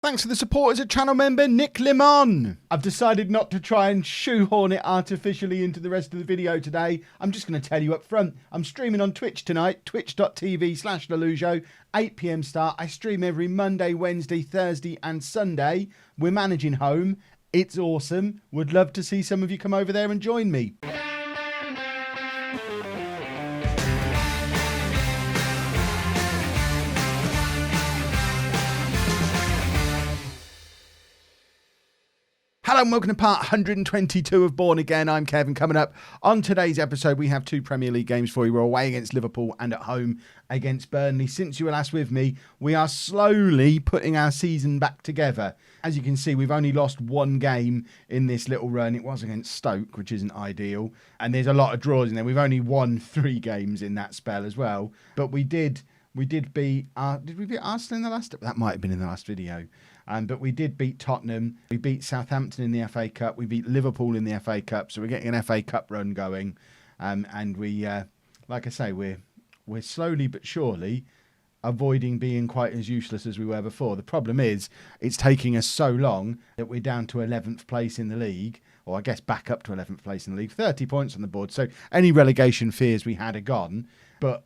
Thanks for the support as a channel member, Nick Limon. I've decided not to try and shoehorn it artificially into the rest of the video today. I'm just going to tell you up front. I'm streaming on Twitch tonight, twitch.tv/LOLLUJO, 8 PM start. I stream every Monday, Wednesday, Thursday and Sunday. We're managing home. It's awesome. Would love to see some of you come over there and join me. Hello and welcome to part 122 of Bourne Again. I'm Kevin. Coming up on today's episode, we have two Premier League games for you. We're away against Liverpool and at home against Burnley. Since you were last with me, we are slowly putting our season back together. As you can see, we've only lost one game in this little run. It was against Stoke, which isn't ideal. And there's a lot of draws in there. We've only won 3 games in that spell as well. But we did beat... did we beat Arsenal in the last... That might have been in the last video. But we did beat Tottenham. We beat Southampton in the FA Cup. We beat Liverpool in the FA Cup. So we're getting an FA Cup run going. And we, like I say, we're slowly but surely avoiding being quite as useless as we were before. The problem is it's taking us so long that we're down to 11th place in the league, or I guess back up to 11th place in the league. 30 points on the board. So any relegation fears we had are gone. But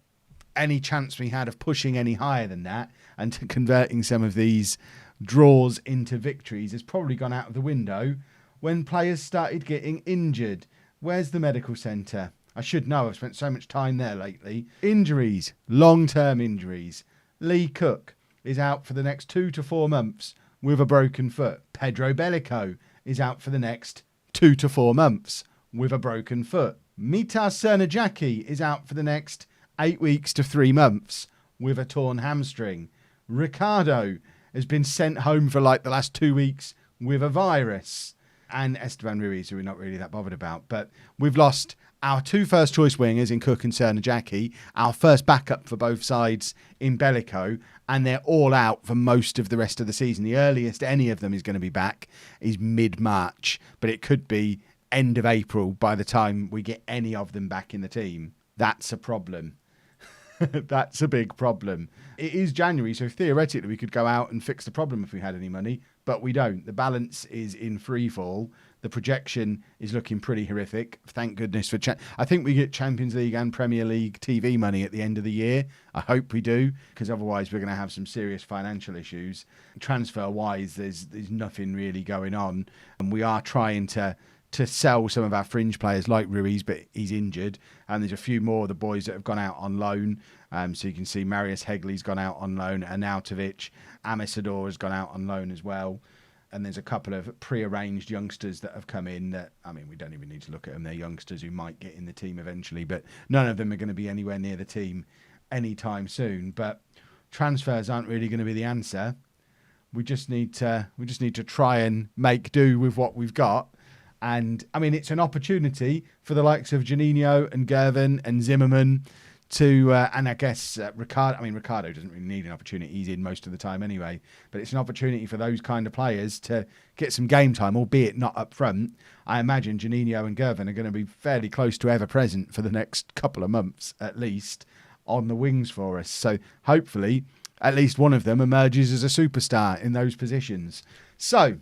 any chance we had of pushing any higher than that and to converting some of these draws into victories has probably gone out of the window when players started getting injured. Where's the medical centre? I should know. I've spent so much time there lately. Injuries, long-term injuries. Lee Cook is out for the next 2 to 4 months with a broken foot. Pedro Bellico is out for the next 2 to 4 months with a broken foot. Mitar Cernajaki is out for the next 8 weeks to 3 months with a torn hamstring. Ricardo has been sent home for like the last 2 weeks with a virus. And Esteban Ruiz, who we're not really that bothered about. But we've lost our 2 first choice wingers in Cook and Cernajaki, our first backup for both sides in Bellico, and they're all out for most of the rest of the season. The earliest any of them is going to be back is mid-March, but it could be end of April by the time we get any of them back in the team. That's a problem. That's a big problem. It is January, so theoretically we could go out and fix the problem if we had any money, but we don't. The balance is in free fall. The projection is looking pretty horrific. Thank goodness for... I think we get Champions League and Premier League TV money at the end of the year. I hope we do, because otherwise we're going to have some serious financial issues. Transfer-wise, there's nothing really going on, and we are trying to sell some of our fringe players like Ruiz, but he's injured. And there's a few more of the boys that have gone out on loan. So you can see Marius Hegley's gone out on loan. Arnautovic, Amisador has gone out on loan as well. And there's a couple of pre-arranged youngsters that have come in that, I mean, we don't even need to look at them. They're youngsters who might get in the team eventually, but none of them are going to be anywhere near the team anytime soon. But transfers aren't really going to be the answer. We just need to try and make do with what we've got. And, I mean, it's an opportunity for the likes of Juninho and Gervin and Zimmerman to, and I guess Ricardo. I mean, Ricardo doesn't really need an opportunity. He's in most of the time anyway. But it's an opportunity for those kind of players to get some game time, albeit not up front. I imagine Juninho and Gervin are going to be fairly close to ever present for the next couple of months, at least, on the wings for us. So, hopefully, at least one of them emerges as a superstar in those positions. So,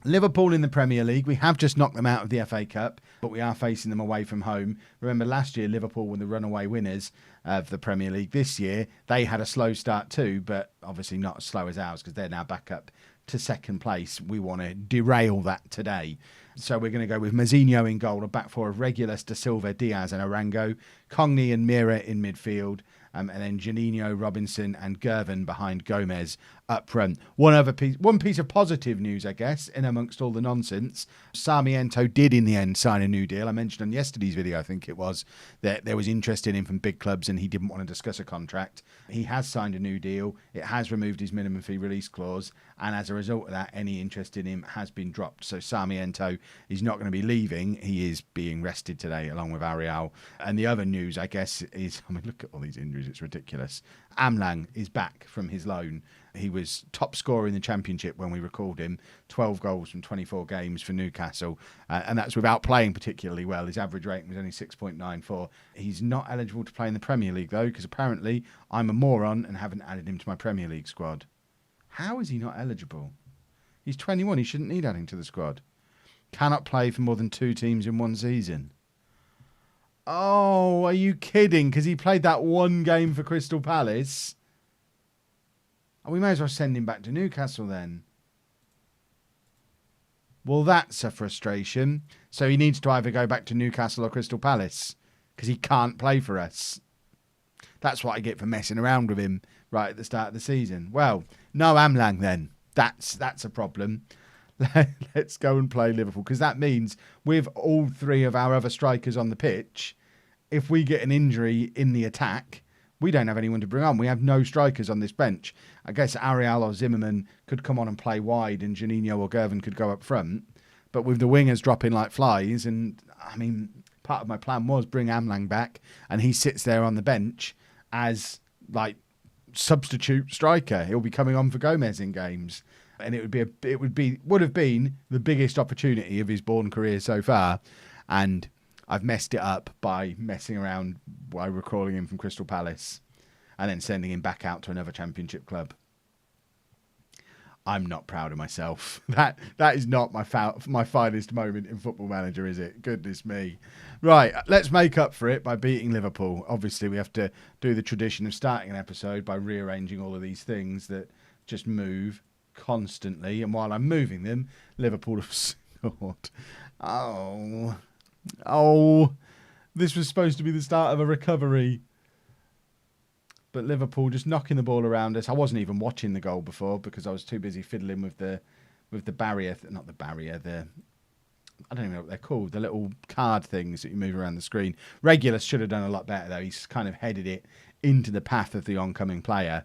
Liverpool in the Premier League, we have just knocked them out of the FA Cup, but we are facing them away from home. Remember, last year, Liverpool were the runaway winners of the Premier League. This year, they had a slow start too, but obviously not as slow as ours because they're now back up to second place. We want to derail that today. So we're going to go with Mazinho in goal, a back four of Regulus, Da Silva, Diaz and Arango, Congni and Mira in midfield, and then Juninho, Robinson and Gervin behind Gomez up front. One piece of positive news, I guess, in amongst all the nonsense. Sarmiento did in the end sign a new deal. I mentioned on yesterday's video, I think it was, that there was interest in him from big clubs and he didn't want to discuss a contract. He has signed a new deal. It has removed his minimum fee release clause, and as a result of that, any interest in him has been dropped. So Sarmiento is not going to be leaving. He is being rested today along with Ariel. And the other news, I guess, is, I mean, look at all these injuries. It's ridiculous. Amlang is back from his loan. He was top scorer in the Championship when we recalled him. 12 goals from 24 games for Newcastle. And that's without playing particularly well. His average rating was only 6.94. He's not eligible to play in the Premier League, though, because apparently I'm a moron and haven't added him to my Premier League squad. How is he not eligible? He's 21. He shouldn't need adding to the squad. Cannot play for more than 2 teams in one season. Oh, are you kidding? Because he played that one game for Crystal Palace. Oh, we may as well send him back to Newcastle then. Well, that's a frustration. So he needs to either go back to Newcastle or Crystal Palace because he can't play for us. That's what I get for messing around with him right at the start of the season. Well, no Amlang then. That's a problem. Let's go and play Liverpool because that means with all 3 of our other strikers on the pitch, if we get an injury in the attack, we don't have anyone to bring on. We have no strikers on this bench. I guess Ariel or Zimmerman could come on and play wide and Juninho or Gervin could go up front. But with the wingers dropping like flies, and I mean, part of my plan was bring Amlang back and he sits there on the bench as like substitute striker. He'll be coming on for Gomez in games. And it would have been the biggest opportunity of his Bourne career so far. And I've messed it up by messing around by recalling him from Crystal Palace and then sending him back out to another championship club. I'm not proud of myself. That is not my finest moment in Football Manager, is it? Goodness me. Right, let's make up for it by beating Liverpool. Obviously, we have to do the tradition of starting an episode by rearranging all of these things that just move constantly. And while I'm moving them, Liverpool have scored. Oh, this was supposed to be the start of a recovery. But Liverpool just knocking the ball around us. I wasn't even watching the goal before because I was too busy fiddling with the barrier. Not the barrier, I don't even know what they're called. The little card things that you move around the screen. Regulus should have done a lot better though. He's kind of headed it into the path of the oncoming player.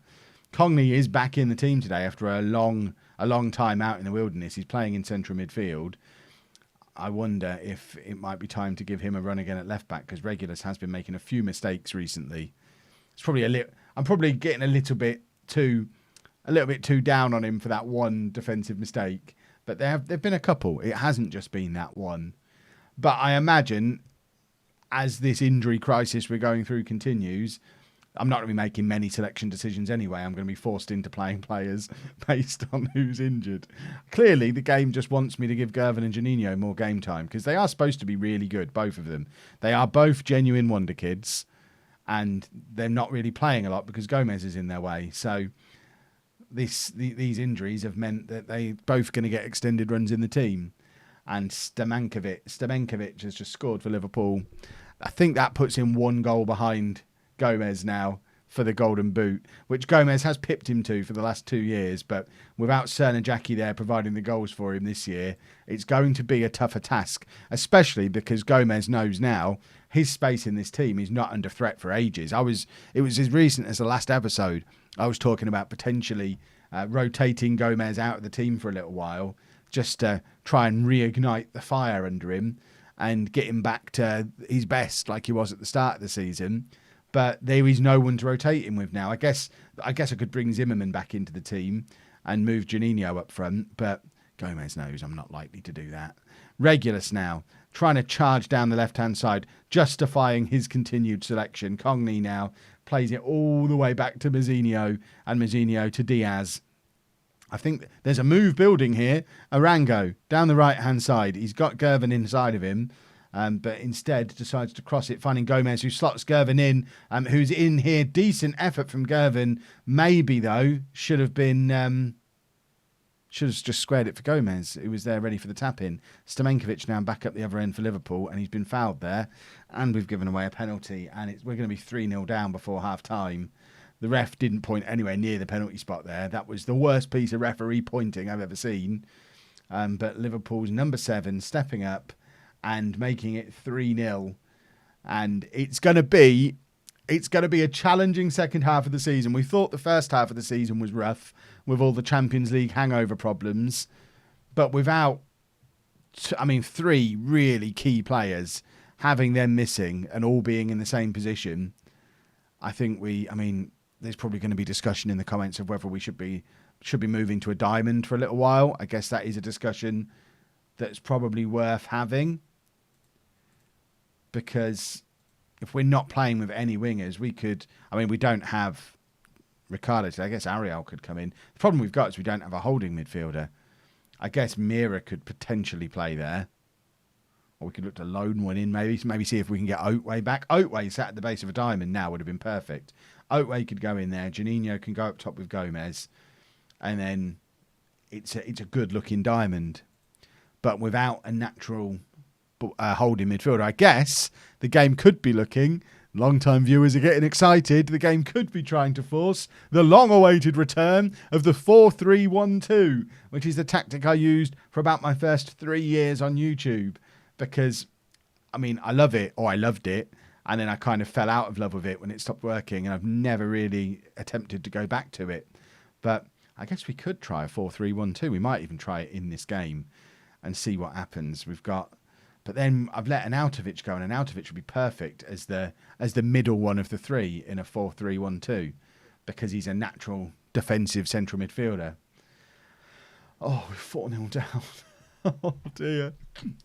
Conley is back in the team today after a long time out in the wilderness. He's playing in central midfield. I wonder if it might be time to give him a run again at left back because Regulus has been making a few mistakes recently. It's probably I'm probably getting a little bit too down on him for that one defensive mistake. But there've been a couple. It hasn't just been that one. But I imagine as this injury crisis we're going through continues, I'm not going to be making many selection decisions anyway. I'm going to be forced into playing players based on who's injured. Clearly, the game just wants me to give Gervin and Juninho more game time because they are supposed to be really good, both of them. They are both genuine wonder kids, and they're not really playing a lot because Gomez is in their way. So these injuries have meant that they're both going to get extended runs in the team. And Stamenkovic has just scored for Liverpool. I think that puts him 1 goal behind Gomez now for the Golden Boot, which Gomez has pipped him to for the last 2 years, but without Cern and Jackie there providing the goals for him this year, it's going to be a tougher task, especially because Gomez knows now his space in this team is not under threat for ages. It was as recent as the last episode, I was talking about potentially rotating Gomez out of the team for a little while, just to try and reignite the fire under him and get him back to his best like he was at the start of the season. But there is no one to rotate him with now. I guess I could bring Zimmerman back into the team and move Juninho up front, but Gomez knows I'm not likely to do that. Regulus now, trying to charge down the left-hand side, justifying his continued selection. Conley now plays it all the way back to Mazinho, and Mazinho to Diaz. I think there's a move building here. Arango, down the right-hand side. He's got Gervin inside of him. But instead decides to cross it, finding Gomez, who slots Gervin in, who's in here. Decent effort from Gervin. Maybe, though, should have just squared it for Gomez, who was there ready for the tap-in. Stamenkovic now back up the other end for Liverpool, and he's been fouled there. And we've given away a penalty, and we're going to be 3-0 down before half-time. The ref didn't point anywhere near the penalty spot there. That was the worst piece of referee pointing I've ever seen. But Liverpool's number 7 stepping up and making it 3-0. And it's going to be a challenging second half of the season. We thought the first half of the season was rough with all the Champions League hangover problems. But without, 3 really key players, having them missing and all being in the same position, I think there's probably going to be discussion in the comments of whether we should be moving to a diamond for a little while. I guess that is a discussion that's probably worth having. Because if we're not playing with any wingers, we don't have Ricardo today. I guess Ariel could come in. The problem we've got is we don't have a holding midfielder. I guess Mira could potentially play there. Or we could look to loan one in, maybe see if we can get Oatway back. Oatway sat at the base of a diamond now would have been perfect. Oatway could go in there. Juninho can go up top with Gomez. And then it's a good-looking diamond. But without a natural holding midfielder, I guess the game could be looking... Long-time viewers are getting excited. The game could be trying to force the long-awaited return of the 4-3-1-2, which is the tactic I used for about my first 3 years on YouTube. Because, I mean, I love it, or I loved it, and then I kind of fell out of love with it when it stopped working, and I've never really attempted to go back to it. But I guess we could try a 4-3-1-2. We might even try it in this game and see what happens. But then I've let an Arnautovic go, and an Arnautovic would be perfect as the middle one of the three in a 4-3-1-2 because he's a natural defensive central midfielder. Oh, we're 4-0 down. Oh, dear.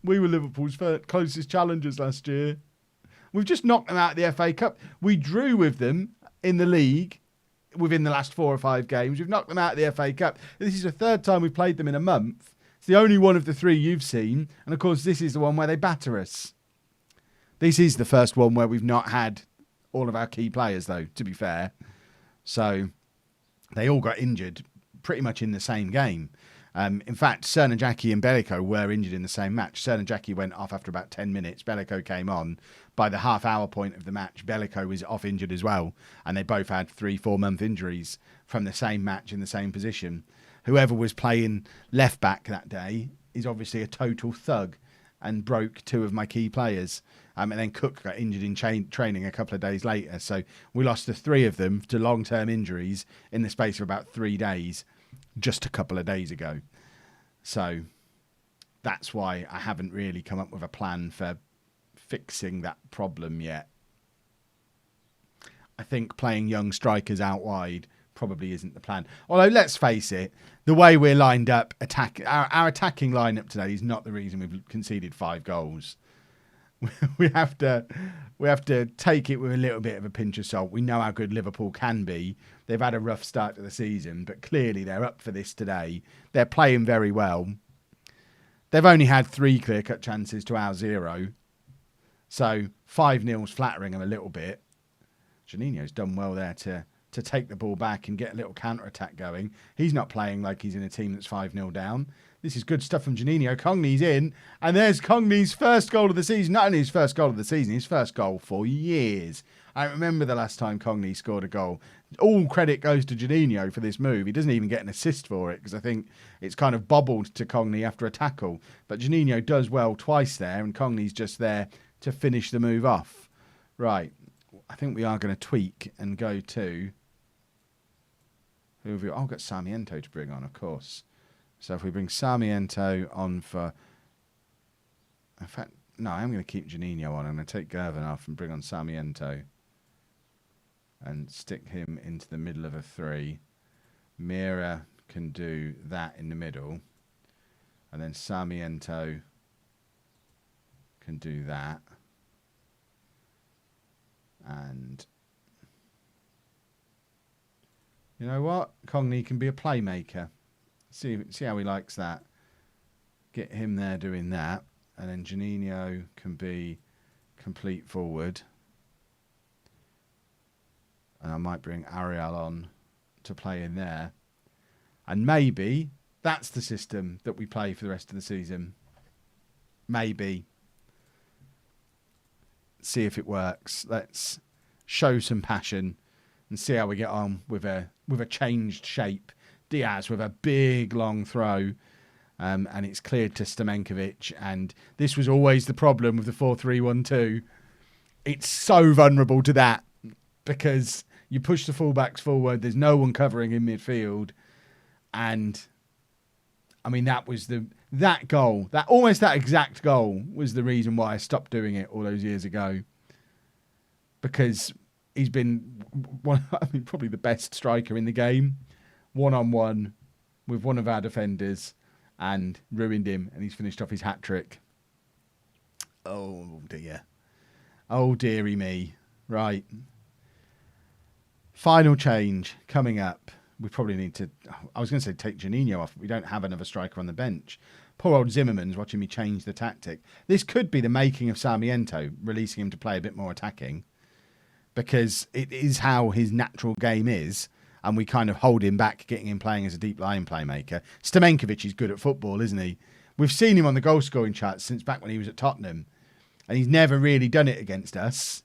We were Liverpool's closest challengers last year. We've just knocked them out of the FA Cup. We drew with them in the league within the last 4 or 5 games. We've knocked them out of the FA Cup. This is the 3rd time we've played them in a month. It's the only one of the 3 you've seen. And, of course, this is the one where they batter us. This is the first one where we've not had all of our key players, though, to be fair. So they all got injured pretty much in the same game. In fact, Cernajacki and Bellico were injured in the same match. Cernajacki went off after about 10 minutes. Bellico came on. By the half-hour point of the match, Bellico was off injured as well. And they both had 3-4 month injuries from the same match in the same position. Whoever was playing left-back that day is obviously a total thug and broke 2 of my key players. And then Cook got injured in training a couple of days later. So we lost the 3 of them to long-term injuries in the space of about 3 days just a couple of days ago. So that's why I haven't really come up with a plan for fixing that problem yet. I think playing young strikers out wide probably isn't the plan. Although, let's face it, the way we're lined up, our attacking lineup today is not the reason we've conceded 5 goals. We have to take it with a little bit of a pinch of salt. We know how good Liverpool can be. They've had a rough start to the season, but clearly they're up for this today. They're playing very well. They've only had 3 clear-cut chances to our 0. So 5-0's flattering them a little bit. Juninho's done well there to take the ball back and get a little counter-attack going. He's not playing like he's in a team that's 5-0 down. This is good stuff from Juninho. Congne's in. And there's Congne's first goal of the season. Not only his first goal of the season, his first goal for years. I remember the last time Congne scored a goal. All credit goes to Juninho for this move. He doesn't even get an assist for it because I think it's kind of bobbled to Congne after a tackle. But Juninho does well twice there, and Congne's just there to finish the move off. Right. I think we are going to tweak and go to... Who have we got? Oh, I've got Sarmiento to bring on, of course. So if we bring Sarmiento on for... In fact, no, I am going to keep Juninho on. I'm going to take Gervin off and bring on Sarmiento. And stick him into the middle of a 3. Mira can do that in the middle. And then Sarmiento can do that. And... you know what? Congne can be a playmaker. See how he likes that. Get him there doing that. And then Juninho can be complete forward. And I might bring Ariel on to play in there. And maybe that's the system that we play for the rest of the season. Maybe. See if it works. Let's show some passion and see how we get on with a changed shape. Diaz with a big long throw, and it's cleared to Stamenkovic. And this was always the problem with the 4-3-1-2. It's so vulnerable to that because you push the fullbacks forward. There's no one covering in midfield, and I mean that exact goal was the reason why I stopped doing it all those years ago, because he's been probably the best striker in the game, one-on-one with one of our defenders, and ruined him, and he's finished off his hat-trick. Oh, dear. Oh, dearie me. Right. Final change coming up. we probably need to... I was going to say take Juninho off. But we don't have another striker on the bench. Poor old Zimmerman's watching me change the tactic. This could be the making of Sarmiento, releasing him to play a bit more attacking, because it is how his natural game is, and we kind of hold him back, getting him playing as a deep line playmaker. Stamenkovic is good at football, isn't he? We've seen him on the goal-scoring charts since back when he was at Tottenham, and he's never really done it against us.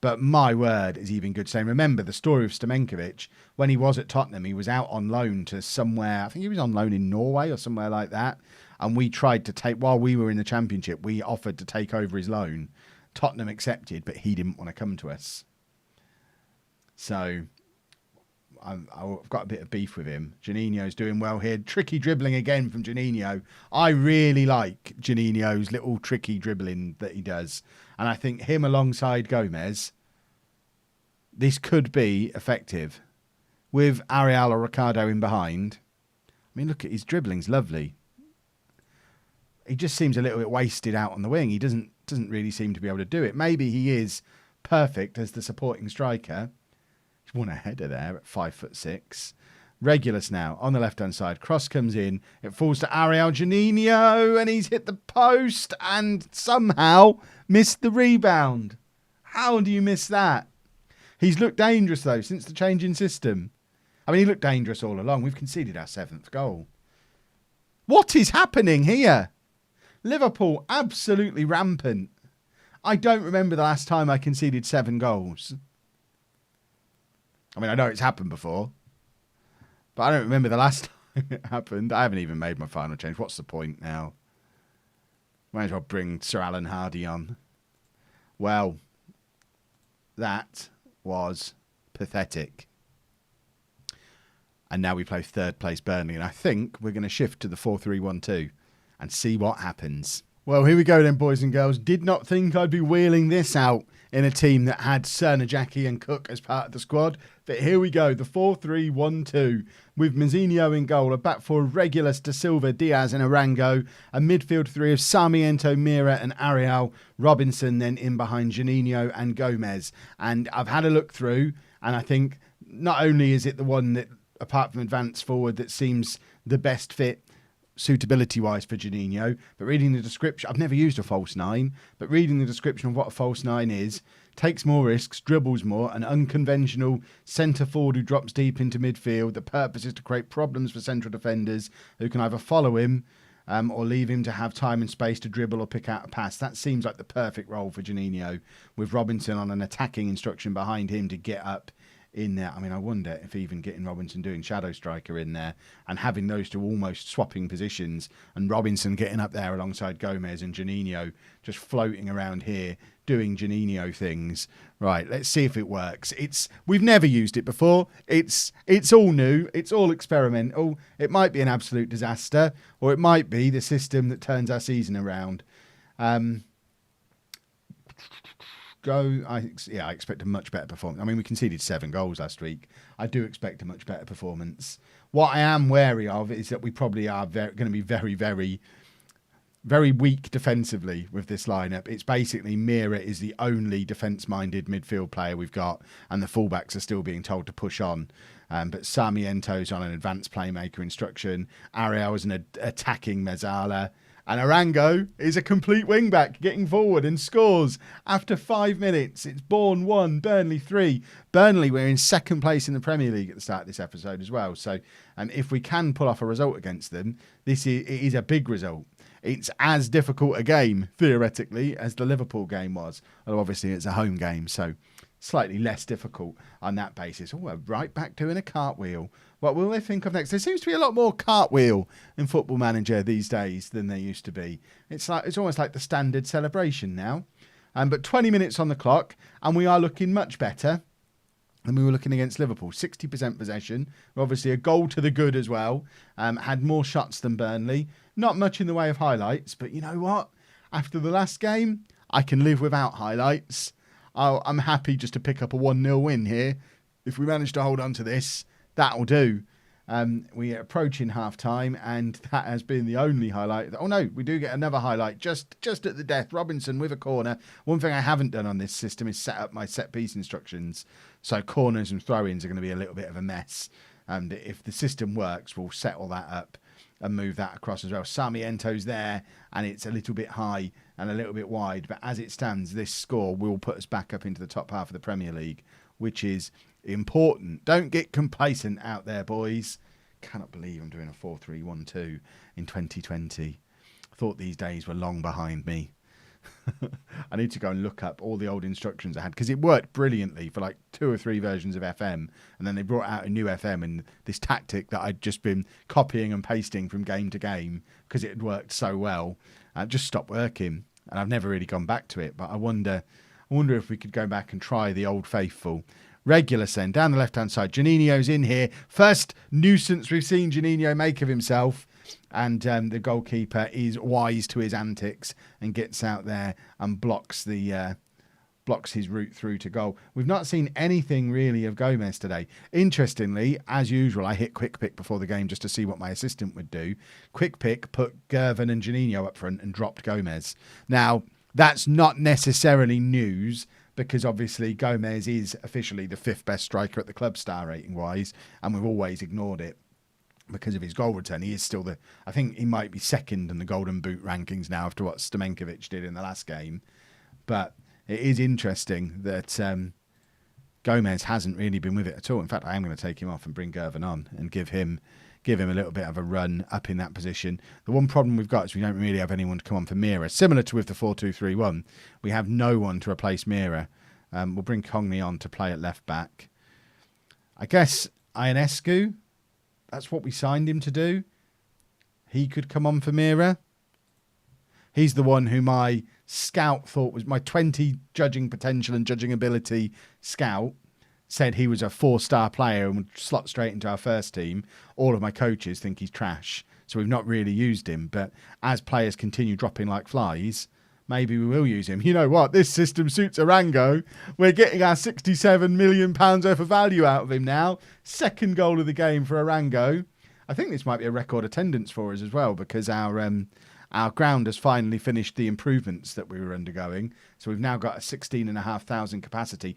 But my word, is he been good. So remember the story of Stamenkovic. When he was at Tottenham, he was out on loan to somewhere. I think he was on loan in Norway or somewhere like that. And we tried to take, while we were in the Championship, we offered to take over his loan. Tottenham accepted, but he didn't want to come to us. So I've got a bit of beef with him. Juninho's doing well here. Tricky dribbling again from Juninho. I really like Juninho's little tricky dribbling that he does. And I think him alongside Gomez, this could be effective. With Ariel or Ricardo in behind. I mean, look at his dribbling's lovely. He just seems a little bit wasted out on the wing. He doesn't really seem to be able to do it. Maybe he is perfect as the supporting striker. He's won a header there at 5'6". Regulus now on the left-hand side. Cross comes in. It falls to Ariel Juninho, and he's hit the post and somehow missed the rebound. How do you miss that? He's looked dangerous, though, since the change in system. I mean, he looked dangerous all along. We've conceded our 7th goal. What is happening here? Liverpool absolutely rampant. I don't remember the last time I conceded 7 goals. I mean, I know it's happened before, but I don't remember the last time it happened. I haven't even made my final change. What's the point now? Might as well bring Sir Alan Hardy on. Well, that was pathetic. And now we play 3rd place Burnley, and I think we're going to shift to the 4-3-1-2 and see what happens. Well, here we go then, boys and girls. Did not think I'd be wheeling this out in a team that had Cerner, Jackie and Cook as part of the squad. But here we go, the 4-3-1-2 with Mazzinho in goal, a back four of Regulus, Da Silva, Diaz and Arango, a midfield three of Sarmiento, Mira and Ariel, Robinson then in behind Juninho and Gomez. And I've had a look through, and I think not only is it the one that, apart from advanced forward, that seems the best fit suitability-wise for Juninho, but reading the description, I've never used a false 9, but reading the description of what a false 9 is, takes more risks, dribbles more, an unconventional centre forward who drops deep into midfield. The purpose is to create problems for central defenders who can either follow him or leave him to have time and space to dribble or pick out a pass. That seems like the perfect role for Juninho, with Robinson on an attacking instruction behind him to get up in there. I mean, I wonder if even getting Robinson doing shadow striker in there and having those two almost swapping positions, and Robinson getting up there alongside Gomez and Juninho just floating around here doing Juninho things. Right, let's see if it works. We've never used it before. It's all new. It's all experimental. It might be an absolute disaster, or it might be the system that turns our season around. I expect a much better performance. I mean, we conceded 7 goals last week. I do expect a much better performance. What I am wary of is that we probably are going to be very, very, very weak defensively with this lineup. It's basically Mira is the only defence-minded midfield player we've got, and the fullbacks are still being told to push on. But Sarmiento's on an advanced playmaker instruction. Ariel is an attacking Mezzala. And Arango is a complete wing-back, getting forward and scores after 5 minutes. It's Bourne 1, Burnley 3. Burnley, we're in 2nd place in the Premier League at the start of this episode as well. So if we can pull off a result against them, it is a big result. It's as difficult a game, theoretically, as the Liverpool game was. Although obviously it's a home game, so slightly less difficult on that basis. Oh, we're right back doing a cartwheel. What will they think of next? There seems to be a lot more cartwheel in Football Manager these days than there used to be. It's almost like the standard celebration now. But 20 minutes on the clock, and we are looking much better than we were looking against Liverpool. 60% possession. Obviously a goal to the good as well. Had more shots than Burnley. Not much in the way of highlights, but you know what? After the last game, I can live without highlights. I'm happy just to pick up a 1-0 win here. If we manage to hold on to this, that'll do. We are approaching half-time, and that has been the only highlight. Oh, no, we do get another highlight just at the death. Robinson with a corner. One thing I haven't done on this system is set up my set-piece instructions. So corners and throw-ins are going to be a little bit of a mess. And if the system works, we'll settle that up and move that across as well. Sarmiento's there, and it's a little bit high and a little bit wide. But as it stands, this score will put us back up into the top half of the Premier League, which is important. Don't get complacent out there, boys. Cannot believe I'm doing a 4-3-1-2 in 2020. I thought these days were long behind me. I need to go and look up all the old instructions I had, because it worked brilliantly for like 2 or 3 versions of FM, and then they brought out a new FM and this tactic that I'd just been copying and pasting from game to game because it had worked so well, just stopped working, and I've never really gone back to it. But I wonder if we could go back and try the old faithful. Regular send down the left hand side. Juninho's in here. First nuisance we've seen Juninho make of himself. And the goalkeeper is wise to his antics and gets out there and blocks his route through to goal. We've not seen anything really of Gomez today. Interestingly, as usual, I hit quick pick before the game just to see what my assistant would do. Quick pick put Gervin and Juninho up front and dropped Gomez. Now, that's not necessarily news, because obviously Gomez is officially the 5th best striker at the club star rating wise, and we've always ignored it because of his goal return. He is still I think he might be second in the Golden Boot rankings now after what Stamenkovic did in the last game. But it is interesting that Gomez hasn't really been with it at all. In fact, I am going to take him off and bring Gervin on and give him a little bit of a run up in that position. The one problem we've got is we don't really have anyone to come on for Mira. Similar to with the 4-2-3-1, we have no one to replace Mira. We'll bring Cogney on to play at left back. I guess Ionescu, that's what we signed him to do. He could come on for Mira. He's the one who my scout thought was my 20 judging potential and judging ability scout said he was a 4-star player and would slot straight into our first team. All of my coaches think he's trash, so we've not really used him. But as players continue dropping like flies, maybe we will use him. You know what? This system suits Arango. We're getting our £67 million worth of value out of him now. Second goal of the game for Arango. I think this might be a record attendance for us as well, because our ground has finally finished the improvements that we were undergoing. So we've now got a 16,500 capacity.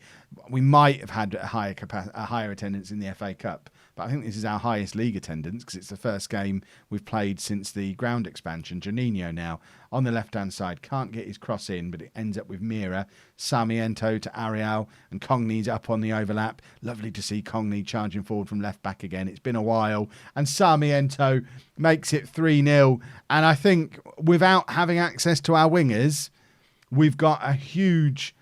We might have had a higher attendance in the FA Cup, but I think this is our highest league attendance because it's the first game we've played since the ground expansion. Juninho now on the left-hand side, can't get his cross in, but it ends up with Mira, Sarmiento to Ariel, and Cogney's up on the overlap. Lovely to see Cogney charging forward from left back again. It's been a while, and Sarmiento makes it 3-0. And I think without having access to our wingers, we've got a huge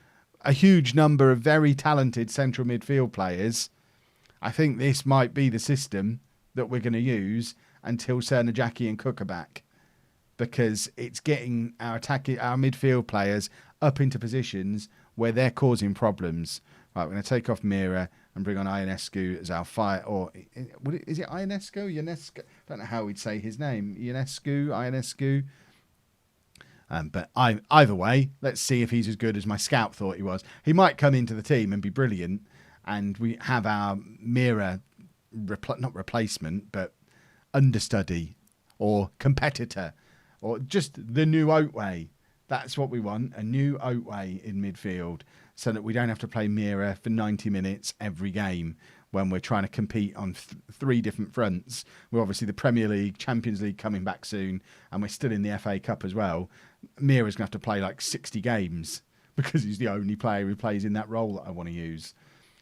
number of very talented central midfield players. I think this might be the system that we're going to use until Cernajacki and Cook are back, because it's getting our midfield players up into positions where they're causing problems. Right, we're going to take off Mira and bring on Ionescu as our fire, or is it Ionescu? Ionescu? I don't know how we'd say his name. Ionescu. But either way, let's see if he's as good as my scout thought he was. He might come into the team and be brilliant, and we have our Mira, not replacement, but understudy or competitor, or just the new Oatway. That's what we want, a new Oatway in midfield, so that we don't have to play Mira for 90 minutes every game when we're trying to compete on 3 different fronts. We're obviously the Premier League, Champions League coming back soon, and we're still in the FA Cup as well. Mira's going to have to play like 60 games because he's the only player who plays in that role that I want to use.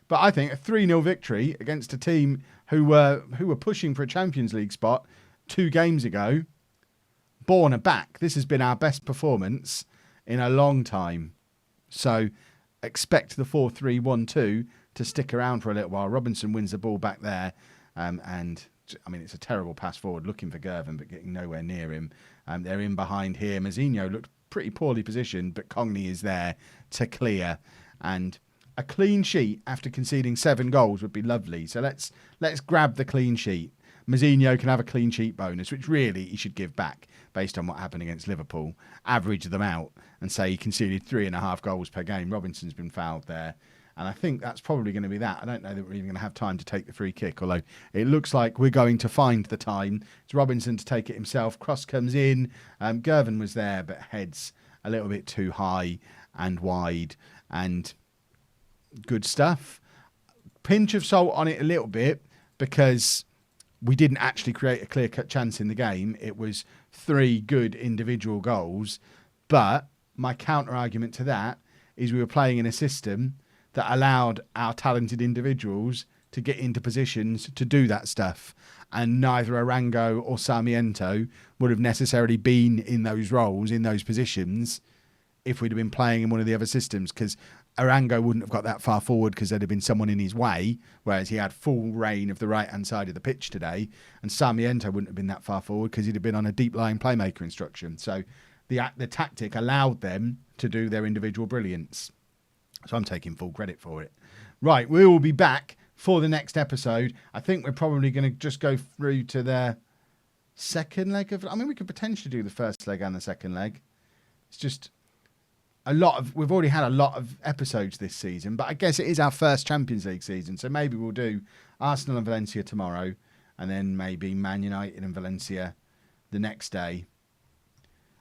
But I think a 3-0 victory against a team who were pushing for a Champions League spot 2 games ago. Bourne are back. This has been our best performance in a long time. So expect the 4-3-1-2 to stick around for a little while. Robinson wins the ball back there. And, I mean, it's a terrible pass forward looking for Gervin, but getting nowhere near him. They're in behind here. Mazzinho looked pretty poorly positioned, but Cogney is there to clear. And a clean sheet after conceding 7 goals would be lovely. So let's grab the clean sheet. Mazzinho can have a clean sheet bonus, which really he should give back based on what happened against Liverpool. Average them out and say he conceded 3.5 goals per game. Robinson's been fouled there. And I think that's probably going to be that. I don't know that we're even going to have time to take the free kick, although it looks like we're going to find the time. It's Robinson to take it himself. Cross comes in. Gervin was there, but heads a little bit too high and wide. And good stuff. Pinch of salt on it a little bit, because we didn't actually create a clear-cut chance in the game. It was 3 good individual goals. But my counter-argument to that is we were playing in a system that allowed our talented individuals to get into positions to do that stuff. And neither Arango or Sarmiento would have necessarily been in those roles, in those positions, if we'd have been playing in one of the other systems, because Arango wouldn't have got that far forward because there'd have been someone in his way, whereas he had full reign of the right-hand side of the pitch today. And Sarmiento wouldn't have been that far forward because he'd have been on a deep-lying playmaker instruction. So the tactic allowed them to do their individual brilliance. So I'm taking full credit for it. Right, we will be back for the next episode. I think we're probably going to just go through to the second leg of... I mean, we could potentially do the first leg and the second leg. It's just we've already had a lot of episodes this season, but I guess it is our first Champions League season, so maybe we'll do Arsenal and Valencia tomorrow, and then maybe Man United and Valencia the next day.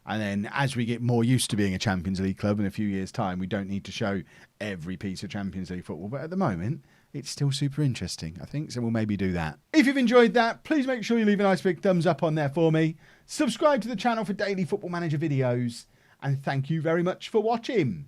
And then as we get more used to being a Champions League club in a few years' time, we don't need to show every piece of Champions League football. But at the moment, it's still super interesting, I think. So we'll maybe do that. If you've enjoyed that, please make sure you leave a nice big thumbs up on there for me. Subscribe to the channel for daily Football Manager videos. And thank you very much for watching.